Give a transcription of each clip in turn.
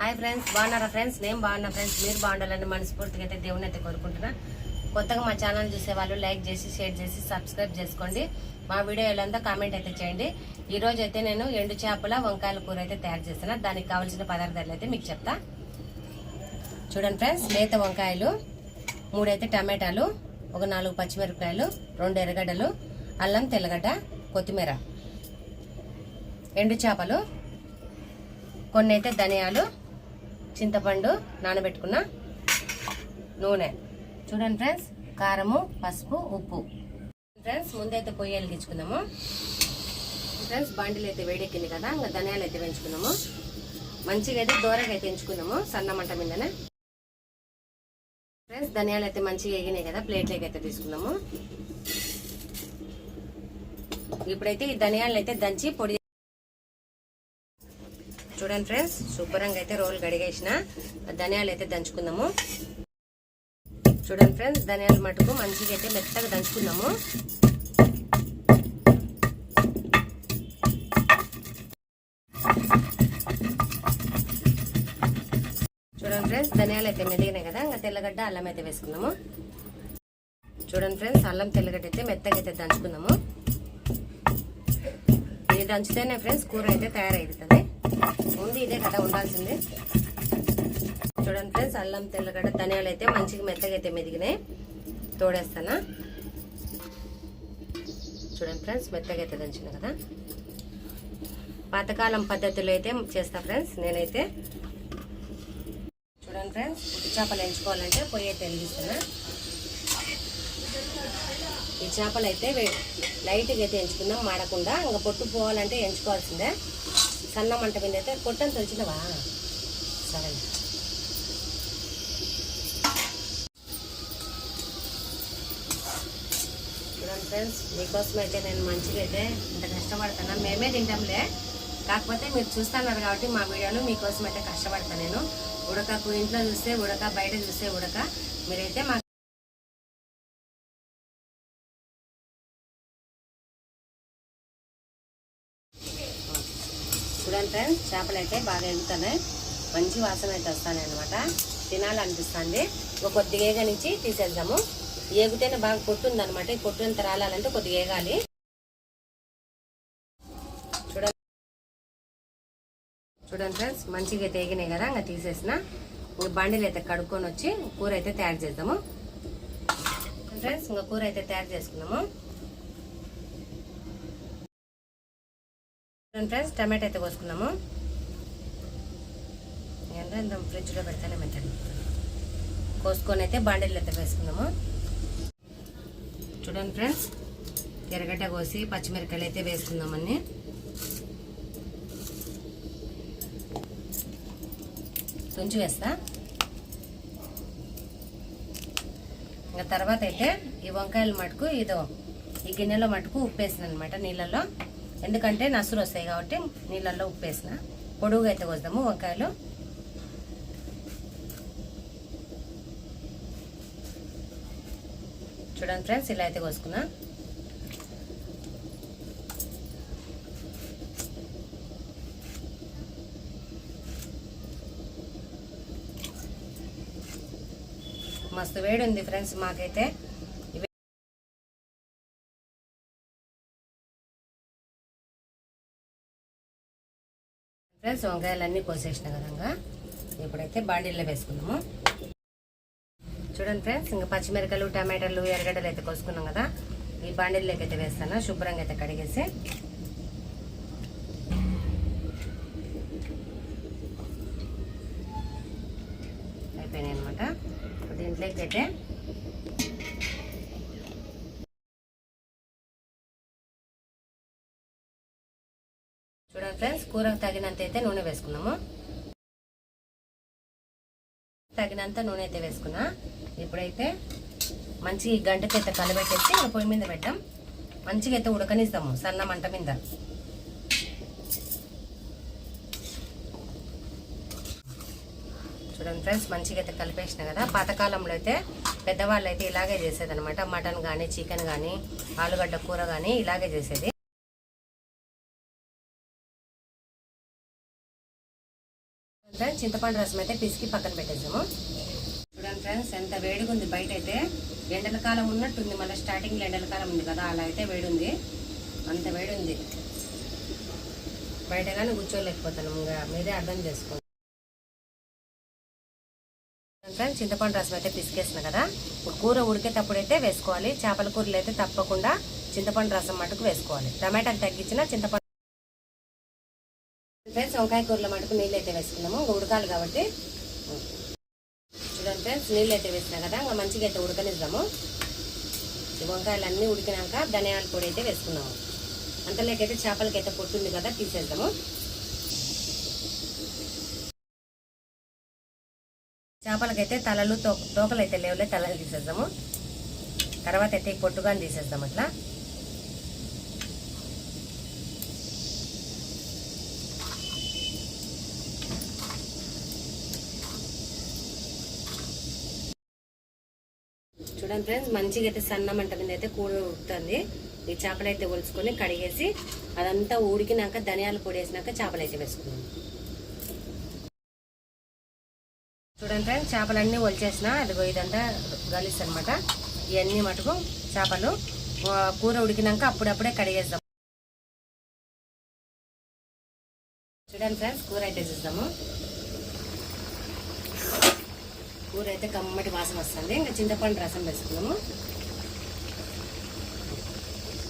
Hi friends, బాగున్నారా friends? నేను బాగున్నా ఫ్రెండ్స్. మీరు బాగుండాలని మనస్ఫూర్తిగా అయితే దేవుని అయితే కోరుకుంటున్నా. కొత్తగా మా ఛానల్ చూసే వాళ్ళు లైక్ చేసి షేర్ చేసి సబ్స్క్రైబ్ చేసుకోండి. మా వీడియోలంతా కామెంట్ అయితే చేయండి. ఈరోజు అయితే నేను ఎండు చేపల వంకాయల కూర అయితే తయారు చేస్తున్నా. దానికి కావాల్సిన పదార్థాలు అయితే మీకు చెప్తా. చూడండి ఫ్రెండ్స్, లేత వంకాయలు, 3 అయితే టమాటాలు, ఒక 4 పచ్చిమిరపకాయలు, 2 ఎర్రగడ్డలు, అల్లం, తెల్లగడ్డ, కొత్తిమీర, ఎండు చేపలు, కొన్ని అయితే ధనియాలు, చింతపండు నానబెట్టుకున్న, నూనె. చూడండి ఫ్రెండ్స్, కారము, పసుపు, ఉప్పు. ఫ్రెండ్స్, ముందైతే పొయ్యి వెలిగించుకుందాము. ఫ్రెండ్స్, బాండిలు అయితే వేడెక్కింది కదా, ఇంకా ధనియాలు అయితే వేయించుకున్నాము. మంచిగా అయితే దూరగా అయితే ఎంచుకుందాము, సన్న మంట మీదనే. ఫ్రెండ్స్, ధనియాలు అయితే మంచిగా ఎగినాయి కదా, ప్లేట్లోకి అయితే తీసుకుందాము. ఇప్పుడైతే ఈ ధనియాలు అయితే దంచి పొడి. చూడండి ఫ్రెండ్స్, శుభ్రంగా అయితే రోల్ గడిగేసిన ధనియాలు అయితే దంచుకుందాము. చూడండి ఫ్రెండ్స్, ధనియాల మటుకు మంచిగా అయితే మెత్తగా దంచుకుందాము. చూడండి ఫ్రెండ్స్, ధనియాలు అయితే మెదిగినాయి కదా, ఇంకా తెల్లగడ్డ, అల్లం అయితే వేసుకుందాము. చూడండి ఫ్రెండ్స్, అల్లం, తెల్లగడ్డ అయితే మెత్తగా అయితే దంచుకుందాము. ఇది దంచితేనే ఫ్రెండ్స్ కూర అయితే తయారైతుంది. ముందు ఇదే కదా ఉండాల్సింది. చూడండి ఫ్రెండ్స్, అల్లం, తెల్లగడ్డ, ధనియాలు అయితే మంచిగా మెత్తగా అయితే మెదిగినాయి. తోడేస్తానా. చూడండి ఫ్రెండ్స్, మెత్తగా అయితే దంచిన కదా. పాతకాలం పద్ధతిలో అయితే చేస్తా ఫ్రెండ్స్ నేనైతే. చూడండి ఫ్రెండ్స్, ఉట్టి చేపలు ఎంచుకోవాలంటే పొయ్యి అయితే వెలిగిస్తున్నా. ఈ చేపలు అయితే లైట్గా అయితే ఎంచుకుందాం, మాడకుండా. ఇంకా పొట్టు పోవాలంటే ఎంచుకోవాల్సిందే. సన్న మంట మీద అయితే పొట్టని తొలిచినవా? సరే. చూడండి ఫ్రెండ్స్, మీకోసం అయితే నేను మంచిగా అయితే ఇంత కష్టపడతాను. మేమే తింటాంలే, కాకపోతే మీరు చూస్తున్నారు కాబట్టి మా వీడియోలు మీకోసం అయితే కష్టపడతాను నేను. ఉడకకు ఇంట్లో చూస్తే ఉడక, బయట చూస్తే ఉడక. మీరైతే మా చూడండి ఫ్రెండ్స్, చేపలు అయితే బాగా ఎగుతున్నాయి. మంచి వాసన అయితే వస్తాయి అనమాట. తినాలనిపిస్తుంది. ఒక కొద్దిగా ఏగనిచ్చి తీసేద్దాము. ఏగితేనే బాగా పొట్టుంది అనమాట. ఈ పొట్టు ఎంత రాలాలంటే కొద్దిగా ఏగాలి. చూడండి ఫ్రెండ్స్, మంచిగా అయితే ఏగినాయి కదా, ఇంకా తీసేసిన. ఇంకా బండిలు అయితే కడుక్కొని వచ్చి కూర అయితే తయారు చేద్దాము. ఫ్రెండ్స్, ఇంకా కూర అయితే తయారు చేసుకున్నాము. ఫ్రెండ్స్, టమాటా అయితే పోసుకున్నాము. ఫ్రిడ్జ్లో పెడతానే మెత్తడి కోసుకొని అయితే బాండిల్లో అయితే వేసుకున్నాము. చూడండి ఫ్రెండ్స్, ఎర్రగడ్డ కోసి పచ్చిమిరకాయలు అయితే వేసుకుందామని. కొంచెం వేస్తా. ఇంకా తర్వాత అయితే ఈ వంకాయల మటుకు ఈ గిన్నెలో మటుకు ఉప్పు వేసిన అనమాట నీళ్ళల్లో. ఎందుకంటే నసురు వస్తాయి కాబట్టి నీళ్ళల్లో ఉప్పు వేసిన. పొడుగుగా అయితే కోద్దాము వంకాయలు. చూడండి ఫ్రెండ్స్, ఇలా అయితే కోసుకున్నా. మస్తు వేడి ఉంది ఫ్రెండ్స్ మాకైతే. ఫ్రెండ్స్, వంకాయలన్నీ కోసేసిన కదంగా. ఇప్పుడైతే బాండీల్లో వేసుకుందాము. చూడండి ఫ్రెండ్స్, ఇంకా పచ్చిమిరకాయలు, టమాటాలు, ఎర్రగడ్డలు అయితే కోసుకున్నాం కదా, ఈ బాండీల్లోకి అయితే వేస్తాను. శుభ్రంగా అయితే కడిగేసి. అయిపోయినాయి అనమాట. దీంట్లోకి అయితే చూడండి ఫ్రెండ్స్, కూరకు తగినంత అయితే నూనె వేసుకున్నాము. తగినంత నూనె అయితే వేసుకున్నా. ఇప్పుడైతే మంచి గంటకి అయితే కలబెట్టేసి పొయ్యి మీద పెట్టాం. మంచిగా అయితే ఉడకనిస్తాము సన్న మంట మీద. చూడండి ఫ్రెండ్స్, మంచిగా అయితే కలిపేసిన కదా. పాతకాలంలో అయితే పెద్దవాళ్ళు అయితే ఇలాగే చేసేది అనమాట. మటన్ కానీ, చికెన్ కానీ, ఆలుగడ్డ కూర కానీ ఇలాగే చేసేది. ఫ్రెండ్స్ చింతపండు రసం అయితే పిసికి పక్కన పెట్టేసాము. చూడండి ఫ్రెండ్స్ ఎంత వేడిగా ఉంది. బయట అయితే ఎండల కాలం ఉన్నట్టుంది. మళ్ళీ స్టార్టింగ్లో ఎండల కాలం ఉంది కదా, అలా అయితే వేడి ఉంది. అంత వేడి ఉంది. బయట కానీ కూర్చోలేకపోతాను. ఇంకా మీరే అర్థం చేసుకోండి. ఫ్రెండ్స్ చింతపండు రసం అయితే పిసికేసిన కదా, కూర ఉడికేటప్పుడు అయితే వేసుకోవాలి. చేపల కూరలు అయితే తప్పకుండా చింతపండు రసం మటుకు వేసుకోవాలి. టమాటాలు తగ్గించిన చింతపండు. ఫ్రెండ్స్ వంకాయ కూరలో మటుకు నీళ్ళు అయితే వేసుకున్నాము, ఉడకాలి కాబట్టి. చూడండి ఫ్రెండ్స్ నీళ్ళు అయితే వేసినా కదా, ఇంకా మంచిగా అయితే ఉడకనిద్దాము. వంకాయలు అన్నీ ఉడికినాక ధనియాల పొడి అయితే వేసుకున్నాము. అంతలోకైతే చేపలకైతే పొట్టుంది కదా, తీసేద్దాము. చేపలకైతే తలలు తోకలు అయితే లేవులే, తలలు తీసేద్దాము. తర్వాత అయితే పొట్టుగాని తీసేద్దాం. అట్లా చూడండి ఫ్రెండ్స్ మంచిగా అయితే సన్న మంట మీద అయితే కూర ఉడుకుతుంది. ఈ చేపలు అయితే ఒలుచుకొని కడిగేసి అదంతా ఉడికినాక ధనియాల పొడి వేసినాక చేపలు అయితే వేసుకున్నాం. చూడండి ఫ్రెండ్స్ చేపలన్నీ ఒలిచేసిన, అదిగో ఇదంతా గలీస్ అనమాట. ఇవన్నీ మటుకు చేపలు కూర ఉడికినాక అప్పుడప్పుడే కడిగేద్దాం. చూడండి ఫ్రెండ్స్ కూర అయితే చూద్దాము. కూర అయితే కమ్మటి వాసన వస్తుంది. ఇంకా చింతపండు రసం వేసుకున్నాము.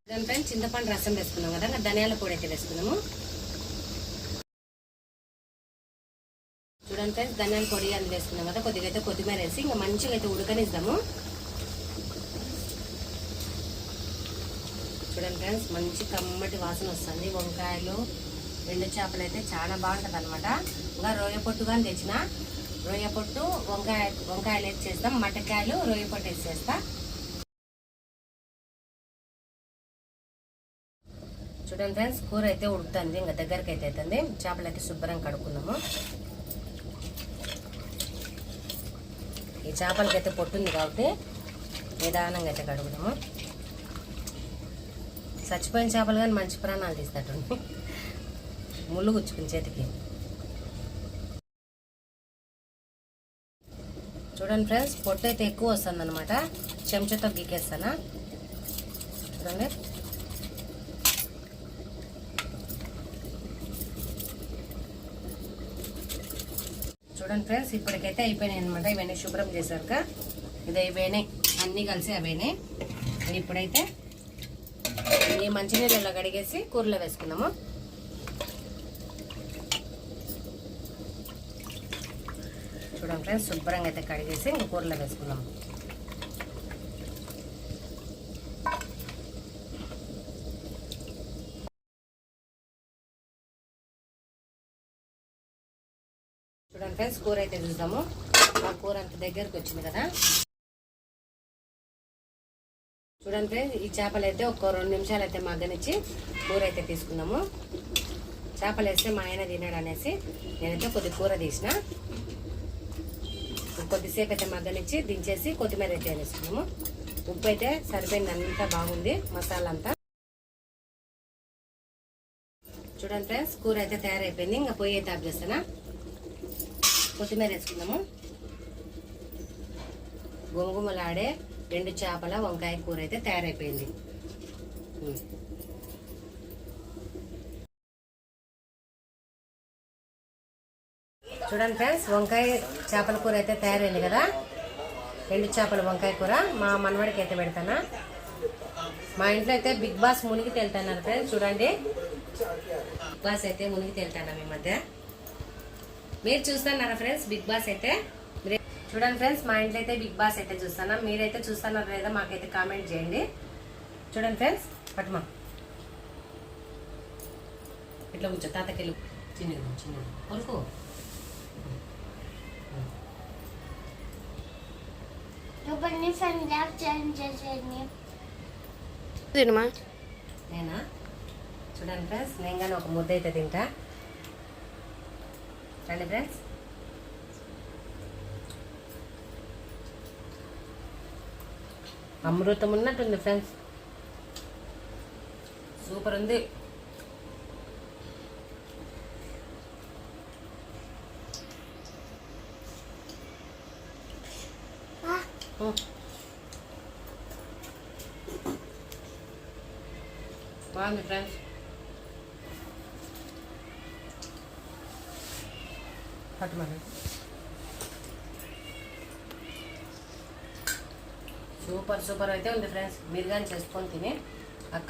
చూడండి ఫ్రెండ్స్ చింతపండు రసం వేసుకున్నాం కదా, ఇంకా ధనియాల పొడి అయితే వేసుకున్నాము. చూడండి ఫ్రెండ్స్ ధనియాల పొడి అది వేసుకున్నాం కదా, కొద్దిగా అయితే కొత్తిమీర వేసి ఇంకా మంచిగా అయితే ఉడకనిద్దాము. చూడండి ఫ్రెండ్స్ మంచి కమ్మటి వాసన వస్తుంది. వంకాయలు రెండు చేపలు అయితే చాలా బాగుంటుంది అనమాట. ఇంకా రొయ్య పొట్టు కానీ తెచ్చిన, రొయ్య పొట్టు వంకాయలు వేసి చేస్తాం. మటకాయలు రొయ్య పొట్టు వేసి చేస్తా. చూడండి ఫ్రెండ్స్ కూర అయితే ఉడుకుతుంది, ఇంకా దగ్గరికి అయితే అవుతుంది. చేపలు అయితే శుభ్రంగా కడుక్కున్నాము. ఈ చేపలకి అయితే పొట్టుంది కాబట్టి నిదానంగా అయితే కడుగుదాము. చచ్చిపోయిన చేపలు కానీ మంచి ప్రాణాలు తీస్తాడు, ముళ్ళు గుచ్చుకుని చేతికి. చూడండి ఫ్రెండ్స్ పొట్టు అయితే ఎక్కువ వస్తుంది అనమాట, చెంచాతో గీకేస్తానా. చూడండి చూడండి ఫ్రెండ్స్ ఇప్పటికైతే అయిపోయినాయి అనమాట. ఇవన్నీ శుభ్రం చేశాక ఇది అయిపోయినాయి, అన్నీ కలిసి అయిపోయినాయి. ఇప్పుడైతే ఈ మంచినీళ్ళలో కడిగేసి కూరలో వేసుకున్నాము. చూడండి ఫ్రెండ్స్ శుభ్రంగా అయితే కడిగేసి ఇంక కూరలో వేసుకున్నాము. చూడండి ఫ్రెండ్స్ కూర అయితే చూద్దాము. మా కూర అంత దగ్గరకు వచ్చింది కదా. చూడండి ఫ్రెండ్స్ ఈ చేపలు అయితే ఒక 2 నిమిషాలు అయితే మగ్గనిచ్చి కూర అయితే తీసుకున్నాము. చేపలు వేస్తే మా ఆయన తినాడు అనేసి నేనైతే కొద్ది కూర తీసిన. కొద్దిసేపు అయితే మగ్గనిచ్చి దించేసి కొత్తిమీర అయితే వేసుకున్నాము. ఉప్పు అయితే సరిపోయింది, అంతా బాగుంది మసాలా అంతా. చూడండి ఫ్రెండ్స్ కూర అయితే తయారైపోయింది. ఇంకా పొయ్యి అయితే ఆఫ్ చేస్తానా. కొత్తిమీర వేసుకుందాము. గుమగుమలాడే 2 చేపల వంకాయ కూర అయితే తయారైపోయింది. చూడండి ఫ్రెండ్స్ వంకాయ చేపల కూర అయితే తయారైంది కదా. 2 చేపల వంకాయ కూర మా మనవడికి అయితే పెడతానా. మా ఇంట్లో అయితే బిగ్ బాస్ మునిగి తేలుతున్నారు ఫ్రెండ్స్. చూడండి బిగ్ బాస్ అయితే మునిగి తేలుతున్నా ఈ మధ్య. మీరు చూస్తున్నారా ఫ్రెండ్స్ బిగ్ బాస్ అయితే? చూడండి ఫ్రెండ్స్ మా ఇంట్లో అయితే బిగ్ బాస్ అయితే చూస్తానా. మీరైతే చూస్తున్నారా లేదా మాకైతే కామెంట్ చేయండి. చూడండి ఫ్రెండ్స్ పట్టుమా ఇట్లా కూర్చో, తాతకెళ్ళి చిన్నది చిన్నది కొరకు. నేనా? చూడండి ఫ్రెండ్స్ నేను కానీ ఒక ముద్ద అయితే తింటా. రండి ఫ్రెండ్స్. అమృతం ఉన్నట్టుంది ఫ్రెండ్స్, సూపర్ ఉంది. బాగుంది ఫ్రెండ్స్. పట్టుమని సూపర్ అయితే ఉంది ఫ్రెండ్స్. మీరు కానీ చేసుకొని తిని అక్క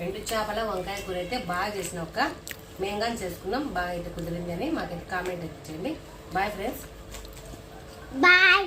ఎండు చేపల వంకాయ కూర అయితే బాగా చేసిన అక్క. మేము కానీ చేసుకున్నాం, బాగా అయితే కుదిరింది అని మాకైతే కామెంట్ అయితే చేయండి. Bye friends. బాయ్.